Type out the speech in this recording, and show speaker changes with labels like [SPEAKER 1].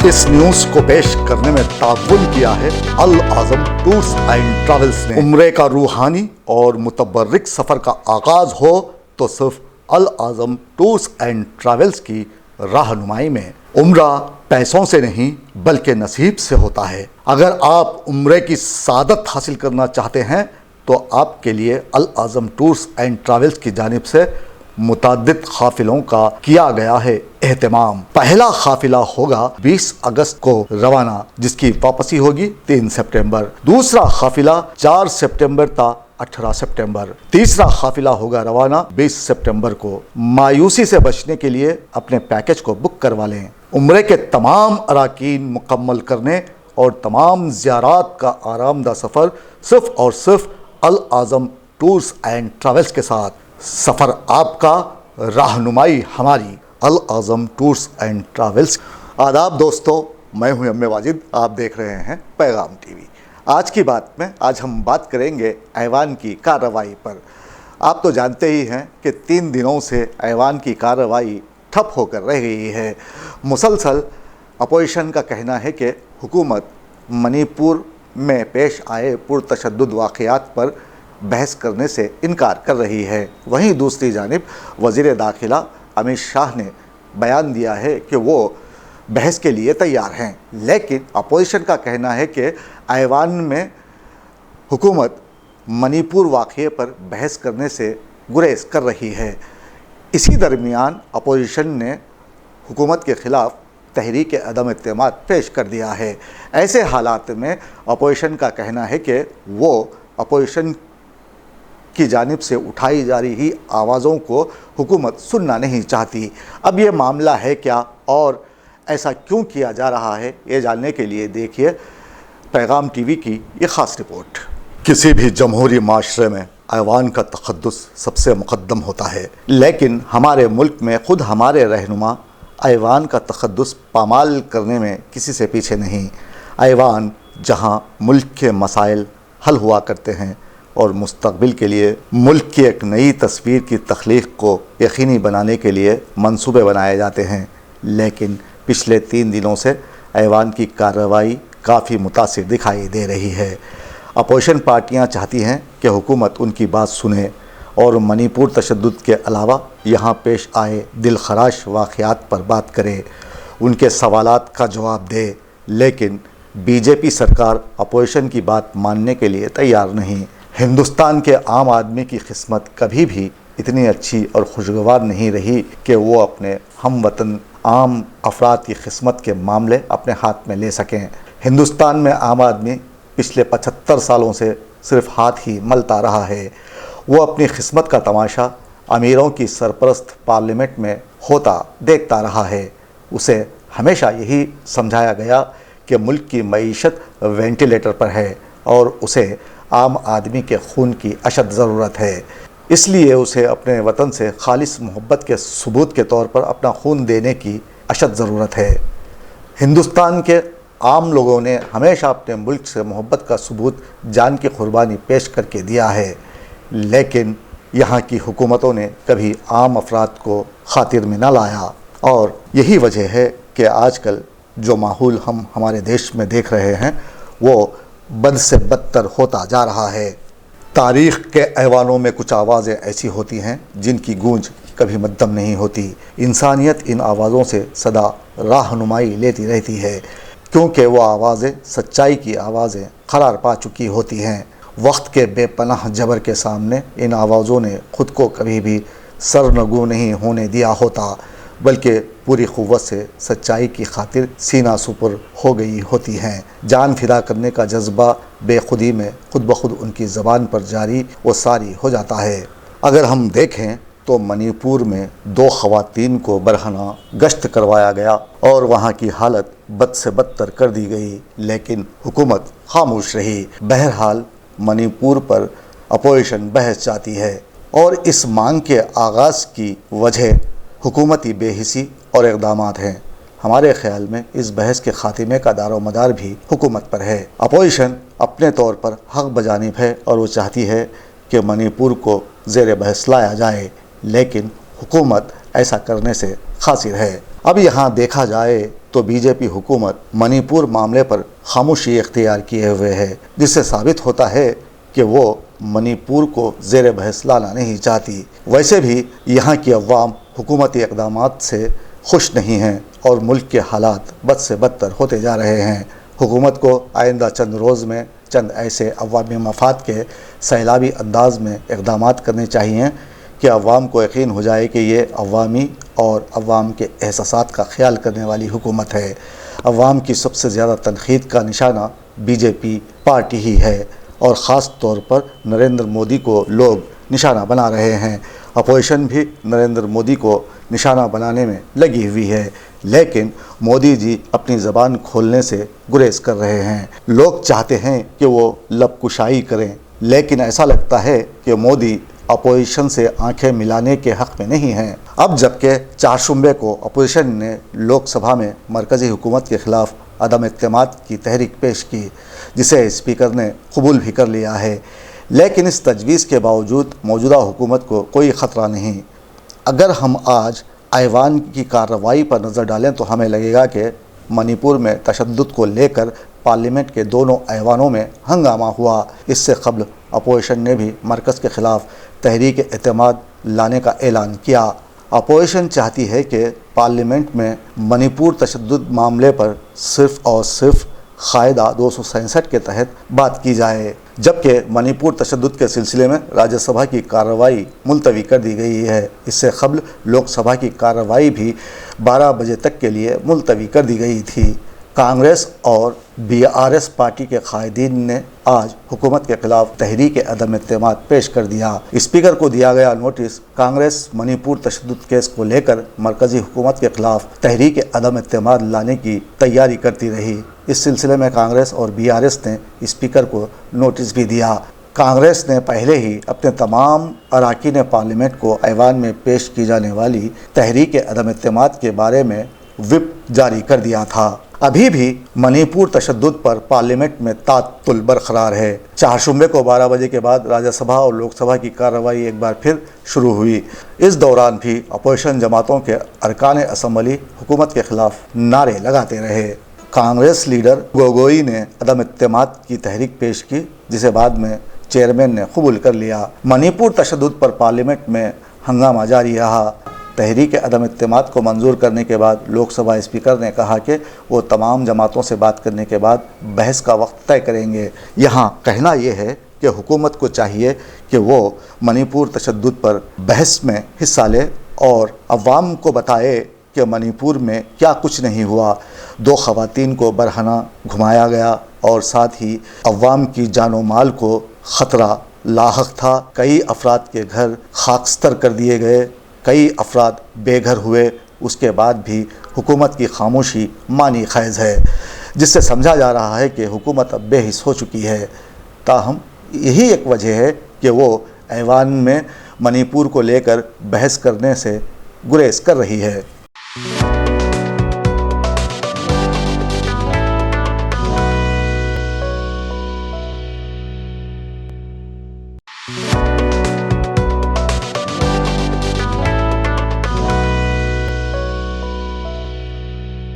[SPEAKER 1] इस न्यूज को पेश करने में ताउन किया है अल आज़म टूर्स एंड ट्रैवल्स ने। उम्रे का रूहानी और मुतबर्रिक सफ़र का आगाज हो तो सिर्फ अल आज़म टूर्स एंड ट्रैवल्स की रहनुमाई में। उम्रा पैसों से नहीं बल्कि नसीब से होता है। अगर आप उम्रे की सादत हासिल करना चाहते हैं तो आपके लिए अल आज़म टूर्स एंड ट्रैवल्स की जानिब से मुतअद्दिद काफिलों का किया गया है एहतमाम। पहला काफिला होगा 20 अगस्त को रवाना, जिसकी वापसी होगी 3 सितंबर। दूसरा काफिला 4 सितंबर ता 18 सितंबर। तीसरा काफिला होगा रवाना 20 सितंबर को। मायूसी से बचने के लिए अपने पैकेज को बुक करवा लें। उम्रे के तमाम अराकीन मुकम्मल करने और तमाम ज़ियारात का आरामदा सफ़र सिर्फ और सिर्फ अल आज़म टूर्स एंड ट्रैवल्स के साथ। सफ़र आपका, रहनुमाई हमारी। अल आज़म टूर्स एंड ट्रैवल्स। आदाब दोस्तों, मैं हूं एम ए वाजिद, आप देख रहे हैं पैगाम टीवी। आज की बात में आज हम बात करेंगे ऐवान की कार्रवाई पर। आप तो जानते ही हैं कि 3 दिनों से ऐवान की कार्रवाई ठप होकर रह गई है। मुसलसल अपोजिशन का कहना है कि हुकूमत मणिपुर में पेश आए पुरतशद्दुद वाक़यात पर बहस करने से इनकार कर रही है। वहीं दूसरी जानिब वज़ीर दाखिला अमित शाह ने बयान दिया है कि वो बहस के लिए तैयार हैं, लेकिन अपोजिशन का कहना है कि ऐवान में हुकूमत मणिपुर वाक़ये पर बहस करने से गुरेज कर रही है। इसी दरमियान अपोजिशन ने हुकूमत के ख़िलाफ़ तहरीक अदम इत्तेमाद पेश कर दिया है। ऐसे हालात में अपोजिशन का कहना है कि वो अपोजिशन की जानिब से उठाई जा रही आवाज़ों को हुकूमत सुनना नहीं चाहती। अब ये मामला है क्या और ऐसा क्यों किया जा रहा है, ये जानने के लिए देखिए पैगाम टीवी की ये ख़ास रिपोर्ट। किसी भी जमहूरी माशरे में ऐवान का तक़द्दुस सबसे मुक़द्दम होता है, लेकिन हमारे मुल्क में ख़ुद हमारे रहनुमा ऐवान का तक़द्दुस पामाल करने में किसी से पीछे नहीं। ऐवान जहाँ मुल्क के मसाइल हल हुआ करते हैं और मुस्तक़बिल के लिए मुल्क की एक नई तस्वीर की तख्लीक़ को यकीनी बनाने के लिए मंसूबे बनाए जाते हैं, लेकिन पिछले 3 दिनों से ऐवान की कार्रवाई काफ़ी मुतासिर दिखाई दे रही है। अपोजिशन पार्टियां चाहती हैं कि हुकूमत उनकी बात सुने और मणिपुर तशद्दुद के अलावा यहाँ पेश आए दिलखराश वाक़यात पर बात करे, उनके सवालात का जवाब दे, लेकिन बीजेपी सरकार अपोजिशन की बात मानने के लिए तैयार नहीं। हिंदुस्तान के आम आदमी की किस्मत कभी भी इतनी अच्छी और खुशगवार नहीं रही कि वो अपने हम वतन आम अफराद की किस्मत के मामले अपने हाथ में ले सकें। हिंदुस्तान में आम आदमी पिछले 75 सालों से सिर्फ हाथ ही मलता रहा है। वो अपनी किस्मत का तमाशा अमीरों की सरपरस्त पार्लियामेंट में होता देखता रहा है। उसे हमेशा यही समझाया गया कि मुल्क की मईशत वेंटिलेटर पर है और उसे आम आदमी के खून की अशद ज़रूरत है। इसलिए उसे अपने वतन से खालिस मोहब्बत के सबूत के तौर पर अपना खून देने की अशद ज़रूरत है। हिंदुस्तान के आम लोगों ने हमेशा अपने मुल्क से मोहब्बत का सबूत जान की कुर्बानी पेश करके दिया है, लेकिन यहाँ की हुकूमतों ने कभी आम अफराद को खातिर में न लाया। और यही वजह है कि आजकल जो माहौल हम हमारे देश में देख रहे हैं वो बद से बदतर होता जा रहा है। तारीख़ के ऐवानों में कुछ आवाज़ें ऐसी होती हैं जिनकी गूंज कभी मद्दम नहीं होती। इंसानियत इन आवाज़ों से सदा रहनुमाई लेती रहती है, क्योंकि वो आवाज़ें सच्चाई की आवाज़ें करार पा चुकी होती हैं। वक्त के बेपनाह जबर के सामने इन आवाज़ों ने ख़ुद को कभी भी सरनगू नहीं होने दिया होता, बल्कि पूरी क़ुव्वत से सच्चाई की खातिर सीना सुपुर हो गई होती हैं। जान फिदा करने का जज्बा बेखुदी में खुद ब खुद उनकी ज़बान पर जारी व सारी हो जाता है। अगर हम देखें तो मणिपुर में 2 ख़वातीन को बरहना गश्त करवाया गया और वहाँ की हालत बद से बदतर कर दी गई, लेकिन हुकूमत खामोश रही। बहरहाल मणिपुर पर अपोजिशन बहस चाहती है और इस मांग के आगाज़ की वजह हुकूमती बेहिसी और इक़दामात हैं। हमारे ख्याल में इस बहस के ख़ात्मे का दारोमदार भी हुकूमत पर है। अपोजिशन अपने तौर पर हक़ बजानिब है और वो चाहती है कि मणिपुर को ज़ेर बहस लाया जाए, लेकिन हुकूमत ऐसा करने से खासिर है। अब यहाँ देखा जाए तो बीजेपी हुकूमत मणिपुर मामले पर खामोशी इख्तियार किए हुए है, जिससे साबित होता है कि वो मणिपुर को ज़ेर बहस लाना नहीं चाहती। वैसे भी यहाँ की अवाम हुकूमती इक़दामात से खुश नहीं हैं और मुल्क के हालात बद से बदतर होते जा रहे हैं। हुकूमत को आइंदा चंद रोज़ में चंद ऐसे अवामी मफाद के सैलाबी अंदाज में इक़दामात करने चाहिए कि अवाम को यकीन हो जाए कि ये अवामी और अवाम के एहसासात का ख्याल करने वाली हुकूमत है। अवाम की सबसे ज़्यादा तनक़ीद का निशाना बीजेपी पार्टी ही है और ख़ास तौर पर नरेंद्र मोदी को लोग निशाना बना रहे हैं। अपोजिशन भी नरेंद्र मोदी को निशाना बनाने में लगी हुई है, लेकिन मोदी जी अपनी ज़बान खोलने से गुरेज कर रहे हैं। लोग चाहते हैं कि वो लबकुशाई करें, लेकिन ऐसा लगता है कि मोदी अपोजिशन से आंखें मिलाने के हक़ में नहीं हैं। अब जबकि चारशंबे को अपोजिशन ने लोकसभा में मरकज़ी हुकूमत के ख़िलाफ़ अदम इत्तेमाद की तहरीक पेश की, जिसे स्पीकर ने कबूल भी कर लिया है, लेकिन इस तजवीज़ के बावजूद मौजूदा हुकूमत को कोई ख़तरा नहीं। अगर हम आज ऐवान की कार्रवाई पर नज़र डालें तो हमें लगेगा कि मणिपुर में तशद्दुद को लेकर पार्लियामेंट के दोनों ऐवानों में हंगामा हुआ। इससे कबल अपोजिशन ने भी मरकज़ के ख़िलाफ़ तहरीक एतमाद लाने का ऐलान किया। अपोजिशन चाहती है कि पार्लियामेंट में मणिपुर तशद्दुद मामले पर सिर्फ़ और सिर्फ क़ायदा 267 के तहत बात की जाए, जबकि मणिपुर तशद्दुद के सिलसिले में राज्यसभा की कार्रवाई मुलतवी कर दी गई है। इससे कबल लोकसभा की कार्रवाई भी 12 बजे तक के लिए मुलतवी कर दी गई थी। कांग्रेस और बीआरएस पार्टी के कायदीन ने आज हुकूमत के खिलाफ तहरीक अदम इत्तेमाद पेश कर दिया। स्पीकर को दिया गया नोटिस। कांग्रेस मणिपुर तशद्दुद केस को लेकर मरकज़ी हुकूमत के खिलाफ तहरीक अदम इत्तेमाद लाने की तैयारी करती रही। इस सिलसिले में कांग्रेस और बीआरएस ने स्पीकर को नोटिस भी दिया। कांग्रेस ने पहले ही अपने तमाम अरकान पार्लियामेंट को ऐवान में पेश की जाने वाली तहरीक अदम इत्तेमाद के बारे में व्हिप जारी कर दिया था। अभी भी मणिपुर तशद्दुद पर पार्लियामेंट में तातुल बरकरार है। चारशंबे को 12 बजे के बाद राज्यसभा और लोकसभा की कार्रवाई एक बार फिर शुरू हुई। इस दौरान भी अपोजिशन जमातों के अरकान असम्बली हुकूमत के खिलाफ नारे लगाते रहे। कांग्रेस लीडर गोगोई ने अदम इत्तेमाद की तहरीक पेश की, जिसे बाद में चेयरमैन ने कबूल कर लिया। मणिपुर तशद्दुद पर पार्लियामेंट में हंगामा जारी रहा। तहरीक अदम इत्तेमाद को मंजूर करने के बाद लोकसभा स्पीकर ने कहा कि वो तमाम जमातों से बात करने के बाद बहस का वक्त तय करेंगे। यहाँ कहना ये है कि हुकूमत को चाहिए कि वो मणिपुर तशद्दुद पर बहस में हिस्सा ले और अवाम को बताए कि मणिपुर में क्या कुछ नहीं हुआ। 2 ख़वातीन को बरहना घुमाया गया और साथ ही अवाम की जानो माल को ख़तरा लाहक था। कई अफराद के घर खाकस्तर कर दिए गए, कई अफराद बेघर हुए। उसके बाद भी हुकूमत की खामोशी मानी खैज़ है, जिससे समझा जा रहा है कि हुकूमत अब बेहिस हो चुकी है। ताहम यही एक वजह है कि वो ऐवान में मणिपुर को लेकर बहस करने से गुरेज कर रही है।